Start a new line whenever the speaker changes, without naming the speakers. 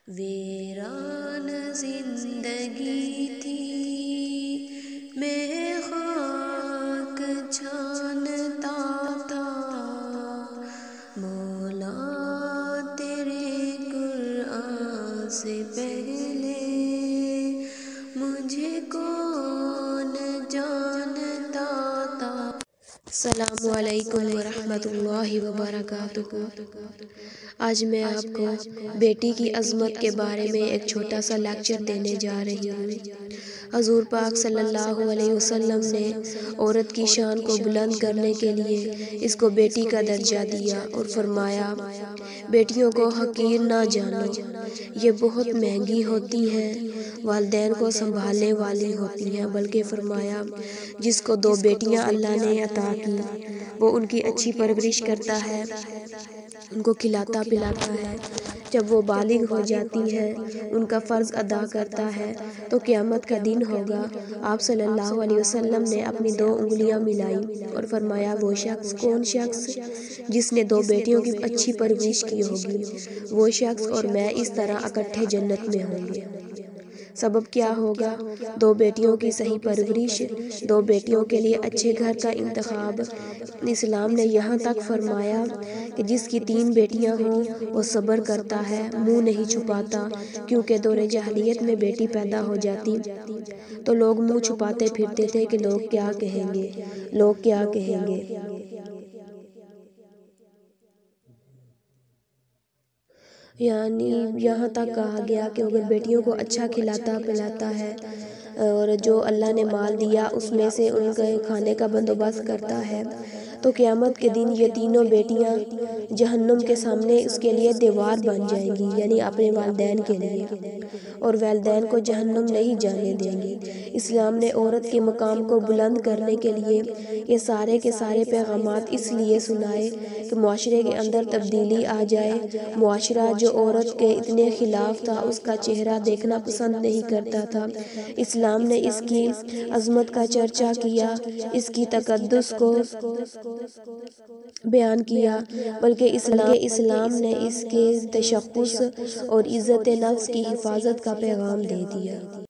ویران زندگی تھی، میں خاک چھانتا تھا، مولا تیرے قرآن سے پہلے مجھے کون جانتا تھا۔ السلام علیکم ورحمۃ اللہ وبرکاتہ۔ آج میں آپ کو بیٹی کی عظمت کے بارے میں ایک چھوٹا سا لیکچر دینے جا رہی ہوں۔ حضور پاک صلی اللہ علیہ وسلم نے عورت کی شان کو بلند کرنے کے لیے اس کو بیٹی کا درجہ دیا اور فرمایا، بیٹیوں کو حقیر نہ جانو، یہ بہت مہنگی ہوتی ہیں، والدین کو سنبھالنے والی ہوتی ہیں، بلکہ فرمایا جس کو 2 بیٹیاں اللہ نے عطا کی وہ ان کی اچھی پرورش کرتا ہے، ان کو کھلاتا پلاتا ہے، جب وہ بالغ ہو جاتی ہیں ان کا فرض ادا کرتا ہے تو قیامت کا دن ہوگا۔ آپ صلی اللہ علیہ وسلم نے اپنی 2 انگلیاں ملائیں اور فرمایا، وہ شخص کون شخص جس نے 2 بیٹیوں کی اچھی پرورش کی ہوگی، وہ شخص اور میں اس طرح اکٹھے جنت میں ہوں گے۔ سبب کیا ہوگا؟ 2 بیٹیوں کی صحیح پرورش، 2 بیٹیوں کے لیے اچھے گھر کا انتخاب۔ اسلام نے یہاں تک فرمایا کہ جس کی 3 بیٹیاں ہوں وہ صبر کرتا ہے، منہ نہیں چھپاتا، کیونکہ دور جاہلیت میں بیٹی پیدا ہو جاتی تو لوگ منہ چھپاتے پھرتے تھے کہ لوگ کیا کہیں گے، لوگ کیا کہیں گے۔ یعنی یہاں تک کہا گیا کہ اگر بیٹیوں کو اچھا کھلاتا پلاتا ہے اور جو اللہ نے مال دیا اس میں سے ان کے کھانے کا بندوبست کرتا ہے تو قیامت کے دن یہ تینوں بیٹیاں جہنم کے سامنے اس کے لیے دیوار بن جائیں گی، یعنی اپنے والدین کے لیے، اور والدین کو جہنم نہیں جانے دیں گی۔ اسلام نے عورت کے مقام کو بلند کرنے کے لیے یہ سارے کے سارے پیغامات اس لیے سنائے کہ معاشرے کے اندر تبدیلی آ جائے۔ معاشرہ جو عورت کے اتنے خلاف تھا، اس کا چہرہ دیکھنا پسند نہیں کرتا تھا، اسلام نے اس کی عظمت کا چرچا کیا، اس کی تقدس کو بیان کیا، بلکہ اسلام نے اس کے تشخص اور عزت نفس کی حفاظت کا پیغام دے دیا۔